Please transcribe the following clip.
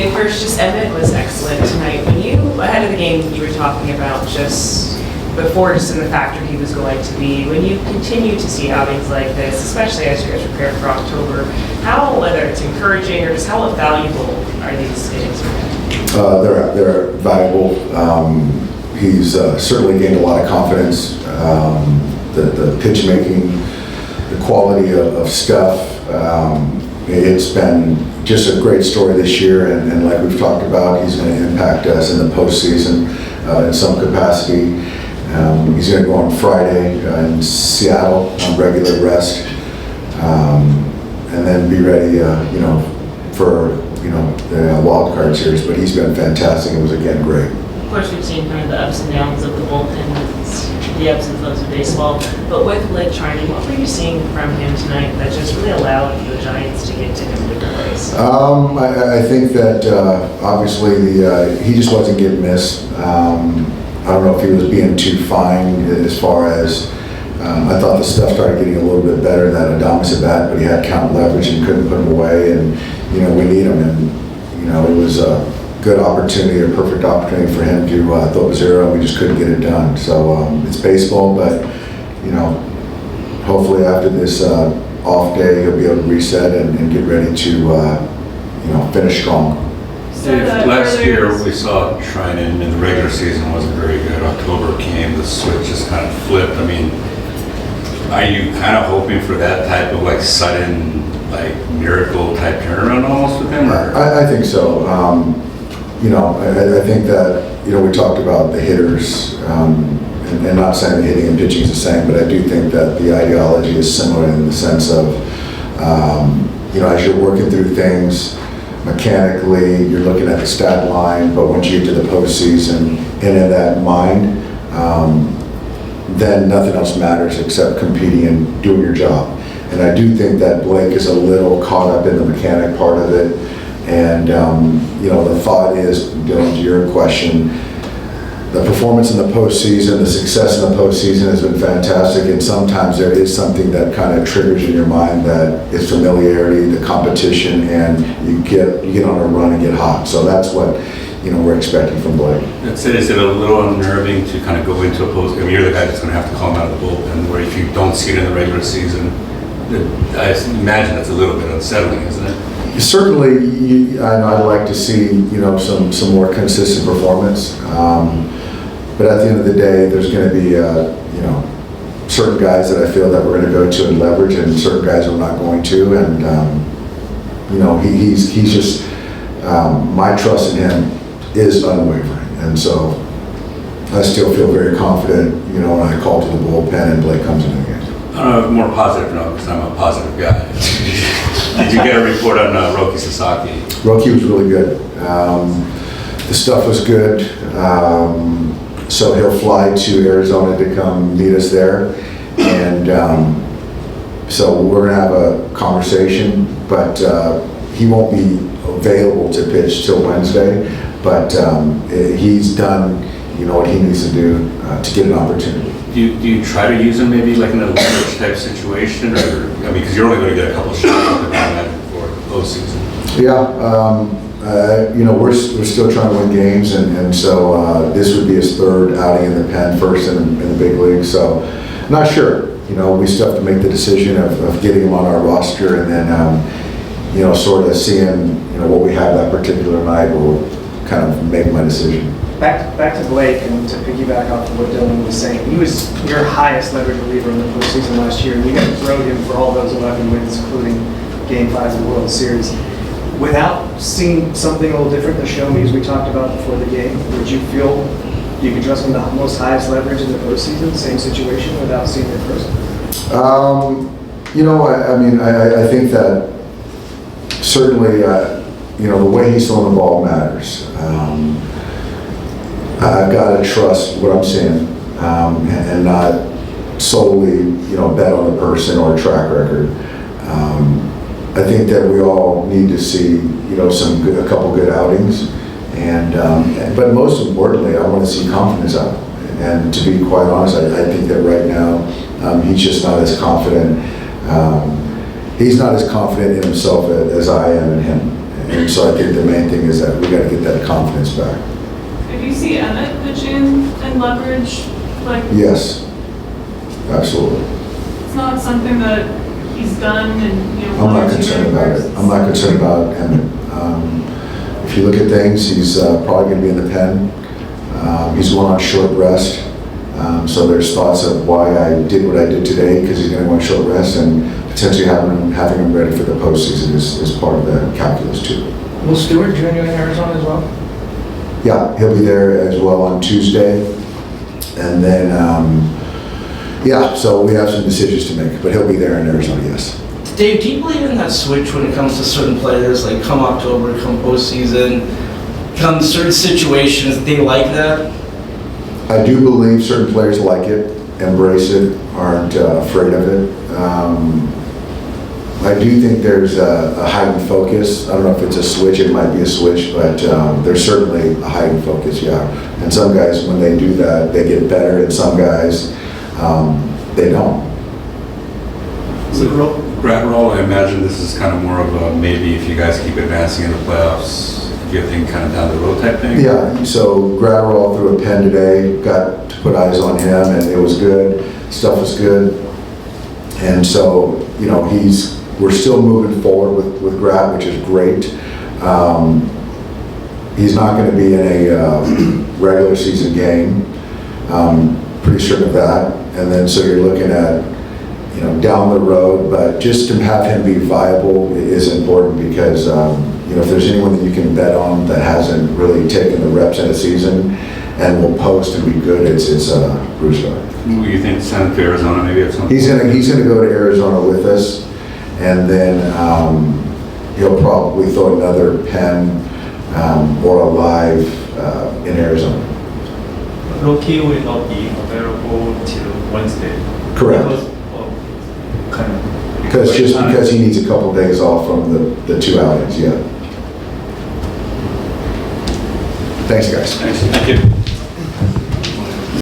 Okay, first, just Emmet was excellent tonight. When you, ahead of the game, you were talking about just before, just in the factor he was going to be. When you continue to see outings like this, especially as you guys prepare for October, how, whether it's encouraging or just how valuable are these innings for him? They're valuable. He's certainly gained a lot of confidence. The pitch making, the quality of stuff. It's been just a great story this year, and like we've talked about, he's going to impact us in the postseason in some capacity. He's going to go on Friday in Seattle on regular rest, and then be ready, for the wild card series. But he's been fantastic. It was again great. Of course, we've seen kind of the ups and downs of the bullpen, the ebbs and flows of baseball. But with Blake Treinen, what were you seeing from him tonight that just really allowed the Giants to get to him in different ways? I think that obviously he just wasn't getting missed. I don't know if he was being too fine as far as I thought the stuff started getting a little bit better in that Adames at bat, but he had count leverage and couldn't put him away, and we need him, and it was a good opportunity, a perfect opportunity for him to throw a zero, and we just couldn't get it done. So it's baseball, but hopefully after this off day he'll be able to reset and get ready to finish strong. Dave, last year we saw Treinen in the regular season wasn't very good. October came, the switch just kind of flipped. I mean, are you kind of hoping for that type of sudden miracle type turnaround almost with him? Or? I think so. I think that we talked about the hitters, and not saying the hitting and pitching is the same, but I do think that the ideology is similar in the sense of as you're working through things. Mechanically, you're looking at the stat line, but once you get to the postseason and in that mind, then nothing else matters except competing and doing your job. And I do think that Blake is a little caught up in the mechanic part of it. And, the thought is, Dylan, to your question, the performance in the postseason, the success in the postseason has been fantastic, and sometimes there is something that kind of triggers in your mind that is familiarity, the competition, and you get on a run and get hot. So that's what we're expecting from Blake. That's it. Is it a little unnerving to kind of go into a post? I mean, you're the guy that's going to have to call him out of the bullpen, where if you don't see it in the regular season, I imagine it's a little bit unsettling, isn't it? Certainly, I'd like to see some more consistent performance. But at the end of the day, there's going to be, certain guys that I feel that we're going to go to and leverage, and certain guys we're not going to. And, he's just, my trust in him is unwavering. And so I still feel very confident, when I call to the bullpen and Blake comes in again. On a more positive note, because I'm a positive guy. Did you get a report on Roki Sasaki? Roki was really good. The stuff was good. So he'll fly to Arizona to come meet us there, and so we're gonna have a conversation, but he won't be available to pitch till Wednesday, but he's done what he needs to do to get an opportunity. Do you try to use him maybe in a leverage type situation, or because you're only going to get a couple shots with him for the postseason? Yeah. We're still trying to win games, and so this would be his third outing in the pen, first in the big league. So, not sure. We still have to make the decision of getting him on our roster, and then sort of seeing what we have that particular night will kind of make my decision. Back to Blake, and to piggyback off of what Dylan was saying, he was your highest leverage reliever in the postseason last year, and you guys rode him for all those 11 wins, including Game 5 of the World Series. Without seeing something a little different, the show me, as we talked about before the game, would you feel you could trust him the most highest leverage in the postseason, same situation, without seeing it first? I think that certainly, the way he's throwing the ball matters. I've got to trust what I'm seeing, and not solely, bet on the person or track record. I think that we all need to see, a couple good outings, but most importantly, I want to see confidence out. And to be quite honest, I think that right now he's just not as confident. He's not as confident in himself as I am in him, And so I think the main thing is that we got to get that confidence back. If you see Emmet pitching and leverage, like, Yes, absolutely. it's not something that he's done and, you know. I'm not concerned about it. I'm not concerned about Emmet. If you look at things, he's probably going to be in the pen. He's going on short rest. So there's thoughts of why I did what I did today, because he's going to go on short rest, and potentially having him ready for the postseason is part of the calculus too. Will Stewart join you in Arizona as well? Yeah, he'll be there as well on Tuesday. And then, so we have some decisions to make, but he'll be there in Arizona, yes. Dave, do you believe in that switch when it comes to certain players, like come October, come postseason, come certain situations, they like that? I do believe certain players like it, embrace it, aren't afraid of it. I do think there's a heightened focus. I don't know if it's a switch, it might be a switch, but there's certainly a heightened focus, yeah. And some guys, when they do that, they get better, and some guys, they don't. So, Graterol, I imagine this is kind of more of a maybe if you guys keep advancing in the playoffs, you think kind of down the road type thing? Yeah, so Graterol threw a pen today, got to put eyes on him, and it was good. Stuff was good. And so, you know, we're still moving forward with Grat, which is great. He's not going to be in a regular season game. Pretty certain of that. And then so you're looking at, you know, down the road, but just to have him be viable is important because, you know, if there's anyone that you can bet on that hasn't really taken the reps in a season and will post and be good, it's Brusdar. Who you think send to Arizona maybe at some point? He's gonna go to Arizona with us, and then he'll probably throw another pen or a live in Arizona. Roki will not be available till Wednesday. Correct. Because he needs a couple days off from the 2 outings, yeah. Thanks, guys. Thanks. Thank you.